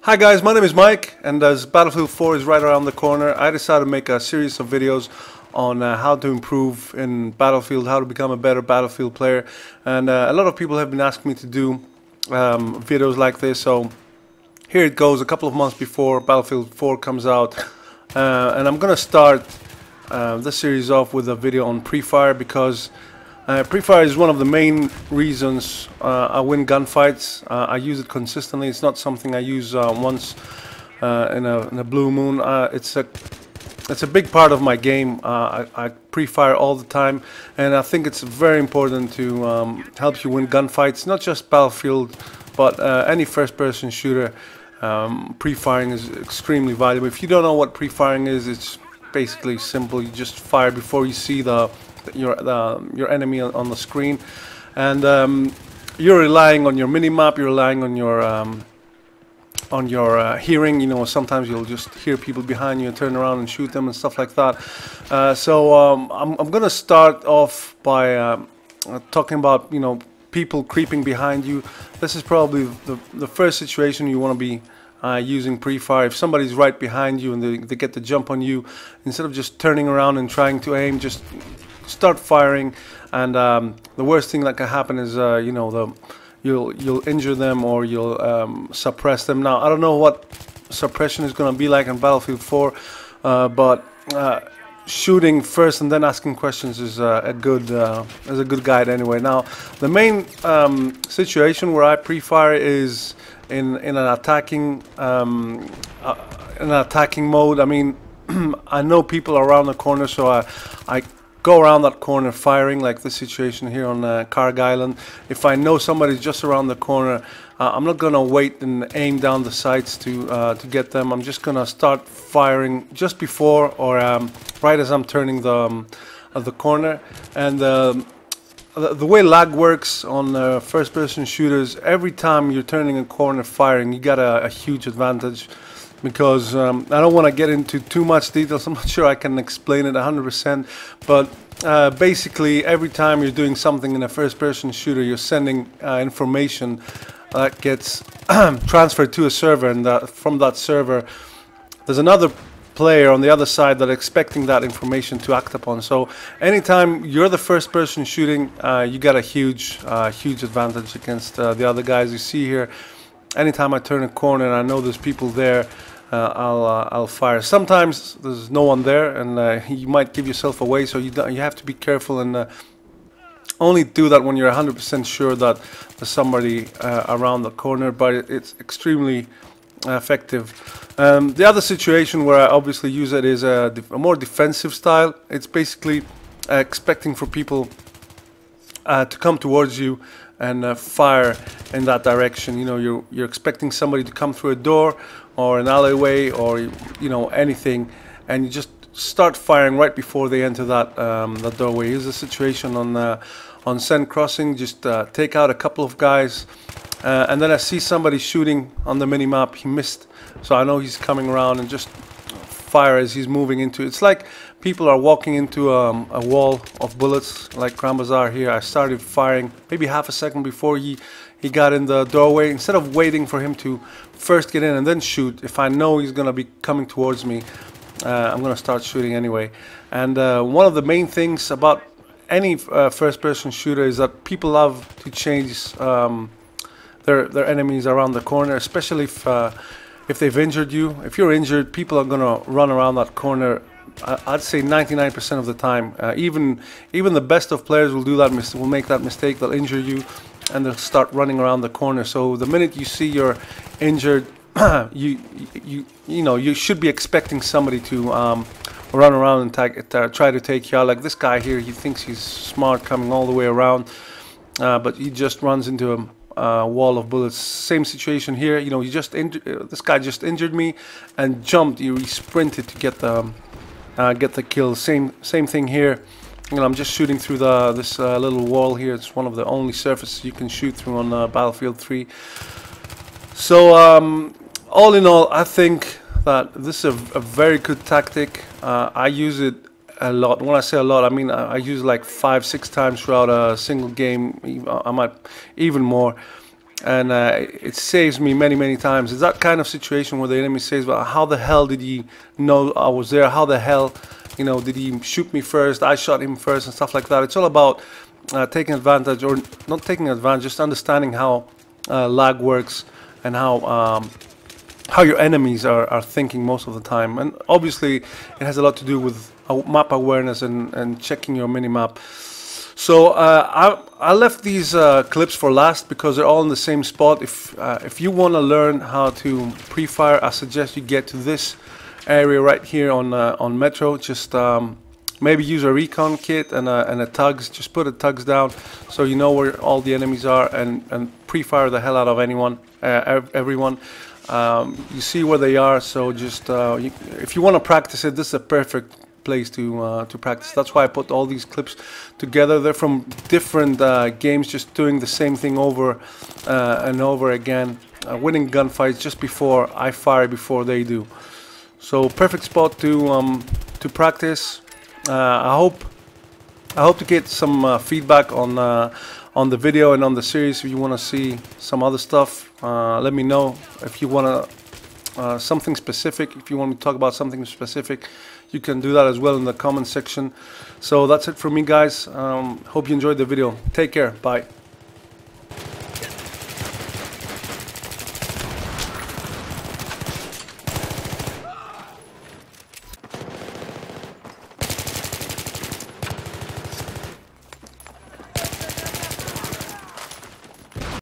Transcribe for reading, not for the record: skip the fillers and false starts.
Hi guys, my name is Mike, and as Battlefield 4 is right around the corner, I decided to make a series of videos on how to improve in Battlefield, how to become a better Battlefield player. And a lot of people have been asking me to do videos like this, so here it goes, a couple of months before Battlefield 4 comes out. And I'm gonna start this series off with a video on Prefire, because Prefire is one of the main reasons I win gunfights. I use it consistently. It's not something I use once in a blue moon. It's a big part of my game. I Prefire all the time, and I think it's very important to help you win gunfights. Not just Battlefield, but any first-person shooter. Pre-firing is extremely valuable. If you don't know what pre-firing is, it's basically simple. You just fire before you see your enemy on the screen, and you're relying on your mini-map. You're relying on your hearing. You know, sometimes you'll just hear people behind you and turn around and shoot them and stuff like that. I'm gonna start off by talking about, you know, people creeping behind you. This is probably the first situation you want to be using Prefire. If somebody's right behind you and they get the jump on you, instead of just turning around and trying to aim, just start firing. And the worst thing that can happen is you know, you'll injure them, or you'll suppress them. Now I don't know what suppression is going to be like in Battlefield 4, but shooting first and then asking questions is a good guide anyway. Now the main situation where I Prefire is in an attacking mode. I mean, I know people are around the corner, so I go around that corner firing, like this situation here on Carg Island. If I know somebody's just around the corner, I'm not gonna wait and aim down the sights to get them. I'm just gonna start firing just before, or right as I'm turning the corner. And the way lag works on first-person shooters, every time you're turning a corner firing, you got a huge advantage. Because I don't want to get into too much details. I'm not sure I can explain it 100%, but basically every time you're doing something in a first-person shooter, you're sending information that gets transferred to a server, and from that server there's another player on the other side that expecting that information to act upon. So anytime you're the first person shooting, you got a huge advantage against the other guys. You see here, anytime I turn a corner and I know there's people there, I'll fire. Sometimes there's no one there, and you might give yourself away, so you have to be careful, and only do that when you're 100% sure that there's somebody around the corner. But it's extremely effective. The other situation where I obviously use it is a more defensive style. It's basically expecting for people to come towards you and fire in that direction. You know, you're expecting somebody to come through a door or an alleyway, or you know, anything, and you just start firing right before they enter that doorway. Here's the situation on Sand Crossing. Just take out a couple of guys, and then I see somebody shooting on the mini map. He missed, so I know he's coming around, and just fire as he's moving into. It's like people are walking into a wall of bullets, like Bazaar here. I started firing maybe half a second before he got in the doorway. Instead of waiting for him to first get in and then shoot, if I know he's gonna be coming towards me, I'm gonna start shooting anyway. And one of the main things about any first-person shooter is that people love to change their enemies around the corner, especially if they've injured you. If you're injured, people are gonna run around that corner. I'd say 99% of the time. Even the best of players will do that. Will make that mistake. They'll injure you, and they'll start running around the corner. So the minute you see you're injured, you know, you should be expecting somebody to run around and try to take you out. Like this guy here, he thinks he's smart, coming all the way around, but he just runs into a wall of bullets. Same situation here. You know, this guy just injured me and jumped. He sprinted to get the kill. Same thing here. You know, I'm just shooting through this little wall here. It's one of the only surfaces you can shoot through on Battlefield 3. So all in all, I think that this is a very good tactic. I use it a lot. When I say a lot, I mean I use it like 5-6 times throughout a single game. I might even more. and it saves me many times. It's that kind of situation where the enemy says, well, how the hell did he know I was there? How the hell, you know, did he shoot me first? I shot him first and stuff like that. It's all about taking advantage, or not taking advantage, just understanding how lag works and how your enemies are thinking most of the time. And obviously it has a lot to do with map awareness and checking your mini-map. So I left these clips for last because they're all in the same spot. If you want to learn how to pre-fire, I suggest you get to this area right here on Metro. Just maybe use a recon kit and a tugs. Just put a tugs down so you know where all the enemies are, and pre-fire the hell out of everyone. You see where they are, so just if you want to practice it, this is a perfect place to practice. That's why I put all these clips together. They're from different games, just doing the same thing over and over again, winning gunfights just before I fire, before they do. So perfect spot to practice. I hope to get some feedback on the video and on the series. If you want to see some other stuff, let me know. If you want to something specific, if you want me to talk about something specific, you can do that as well in the comment section. So that's it for me, guys. Hope you enjoyed the video. Take care. Bye.